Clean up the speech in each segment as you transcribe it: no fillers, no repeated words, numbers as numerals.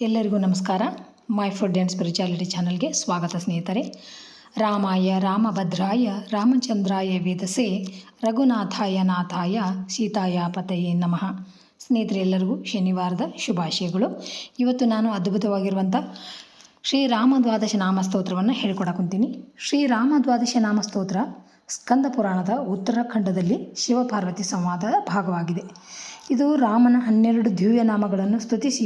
ಎಲ್ಲರಿಗೂ ನಮಸ್ಕಾರ. My food and spirituality ಚಾನಲ್ಗೆ ಸ್ವಾಗತ ಸ್ನೇಹಿತರೆ. ರಾಮಾಯ ರಾಮಭದ್ರಾಯ ರಾಮಚಂದ್ರಾಯ ವೇದಸೆ ರಘುನಾಥಾಯ ನಾಥಾಯ ಸೀತಾಯ ಪತಯೇ ನಮಃ. ಸ್ನೇಹಿತರೆ, ಎಲ್ಲರಿಗೂ ಶನಿವಾರದ ಶುಭಾಶಯಗಳು. ಇವತ್ತು ನಾನು ಅದ್ಭುತವಾಗಿರುವಂಥ ಶ್ರೀರಾಮ ದ್ವಾದಶ ನಾಮ ಸ್ತೋತ್ರವನ್ನು ಹೇಳ್ಕೊಡಕುಂತೀನಿ. ಶ್ರೀರಾಮ ದ್ವಾದಶ ನಾಮ ಸ್ತೋತ್ರ ಸ್ಕಂದ ಪುರಾಣದ ಉತ್ತರಾಖಂಡದಲ್ಲಿ ಶಿವಪಾರ್ವತಿ ಸಂವಾದದ ಭಾಗವಾಗಿದೆ. ಇದು ರಾಮನ 12 ದಿವ್ಯ ನಾಮಗಳನ್ನು ಸ್ತುತಿಸಿ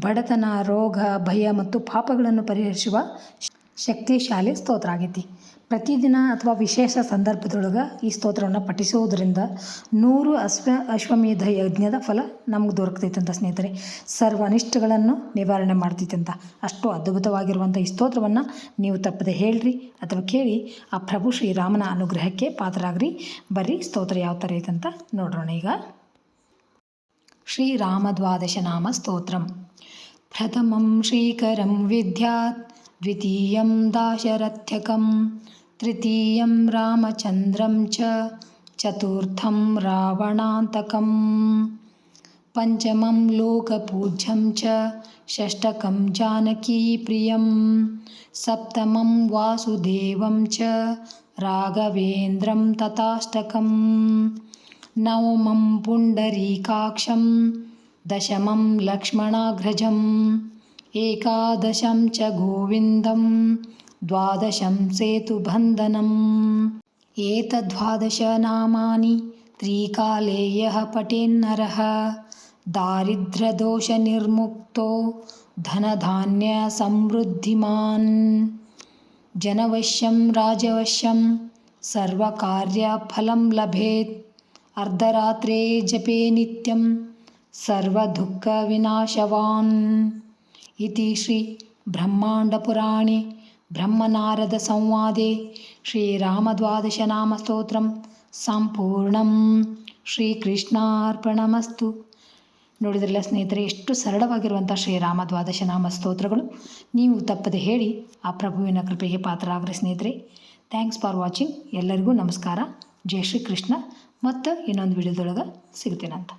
ಬಡತನ, ರೋಗ, ಭಯ ಮತ್ತು ಪಾಪಗಳನ್ನು ಪರಿಹರಿಸುವ ಶಕ್ತಿಶಾಲಿ ಸ್ತೋತ್ರ ಆಗೈತಿ. ಪ್ರತಿದಿನ ಅಥವಾ ವಿಶೇಷ ಸಂದರ್ಭದೊಳಗೆ ಈ ಸ್ತೋತ್ರವನ್ನು ಪಠಿಸುವುದರಿಂದ 100 ಅಶ್ವಮೇಧ ಯಜ್ಞದ ಫಲ ನಮ್ಗೆ ದೊರಕ್ತೈತಂತ ಸ್ನೇಹಿತರೆ. ಸರ್ವ ಅನಿಷ್ಟಗಳನ್ನು ನಿವಾರಣೆ ಮಾಡ್ತೈತಂತ. ಅಷ್ಟು ಅದ್ಭುತವಾಗಿರುವಂಥ ಈ ಸ್ತೋತ್ರವನ್ನು ನೀವು ತಪ್ಪದೆ ಹೇಳ್ರಿ ಅಥವಾ ಕೇಳಿ ಆ ಪ್ರಭು ಶ್ರೀರಾಮನ ಅನುಗ್ರಹಕ್ಕೆ ಪಾತ್ರರಾಗ್ರಿ. ಬರ್ರಿ ಸ್ತೋತ್ರ ಯಾವ ಥರ ಐತಂತ ನೋಡೋಣ. ಈಗ ಶ್ರೀರಾಮ ದ್ವಾದಶ ನಾಮ ಸ್ತೋತ್ರಂ. ಪ್ರಥಮಂ ಶ್ರೀಕರಂ ವಿದ್ಯಾತ್, ದ್ವಿತೀಯಂ ದಾಶರಥ್ಯಕಂ, ತೃತೀಯಂ ರಾಮಚಂದ್ರಂ ಚ, ಚತುರ್ಥಂ ರಾವಣಾಂತಕಂ, ಪಂಚಮಂ ಲೋಕಪೂಜ್ಯಂ ಚ, ಷಷ್ಠಕಂ ಜಾನಕೀಪ್ರಿಯಂ, ಸಪ್ತಮಂ ವಾಸುದೇವಂ ಚ, ರಾಘವೇಂದ್ರಂ ತಥಾಷ್ಟಕಂ, ನವಮಂ ಪುಂಡರೀಕಾಕ್ಷಂ, ದಶಮಂ ಲಕ್ಷ್ಮಣಾಗ್ರಜಂ, ಏಕಾದಶಂ ಚ ಗೋವಿಂದಂ, ದ್ವಾದಶಂ ಸೇತುಬಂಧನಂ. ಏತದ್ವಾದಶ ನಾಮಾನಿ ತ್ರಿಕಾಲೇ ಯಃ ಪಠೇನ್ನರಃ ದಾರಿದ್ರ್ಯದೋಷನಿರ್ಮುಕ್ತೋ ಧನಧಾನ್ಯ ಸಮೃದ್ಧಿಮಾನ್. ಜನವಶ್ಯಂ ರಾಜವಶ್ಯಂ ಸರ್ವಕಾರ್ಯಫಲಂ ಲಭೇತ್. ಅರ್ಧರಾತ್ರೇ ಜಪೇ ನಿತ್ಯಂ ಸರ್ವದುಃಖ ವಿನಾಶವಾನ್. ಇತಿ ಶ್ರೀ ಬ್ರಹ್ಮಾಂಡಪುರಾಣೆ ಬ್ರಹ್ಮನಾರದ ಸಂವಾದೆ ಶ್ರೀರಾಮದ್ವಾದಶ ನಾಮ ಸ್ತೋತ್ರಂ ಸಂಪೂರ್ಣಂ. ಶ್ರೀಕೃಷ್ಣಾರ್ಪಣಮಸ್ತು. ನೋಡಿದ್ರಲ್ಲ ಸ್ನೇಹಿತರೆ, ಎಷ್ಟು ಸರಳವಾಗಿರುವಂಥ ಶ್ರೀರಾಮ ದ್ವಾದಶ ನಾಮ ಸ್ತೋತ್ರಗಳು. ನೀವು ತಪ್ಪದೆ ಹೇಳಿ ಆ ಪ್ರಭುವಿನ ಕೃಪೆಗೆ ಪಾತ್ರರಾಗ್ರಿ ಸ್ನೇಹಿತರೆ. Thanks for watching. ಎಲ್ಲರಿಗೂ ನಮಸ್ಕಾರ. ಜೈ ಶ್ರೀ ಕೃಷ್ಣ. ಮತ್ತು ಇನ್ನೊಂದು ವಿಡಿಯೋದೊಳಗೆ ಸಿಗ್ತೇನಂತ.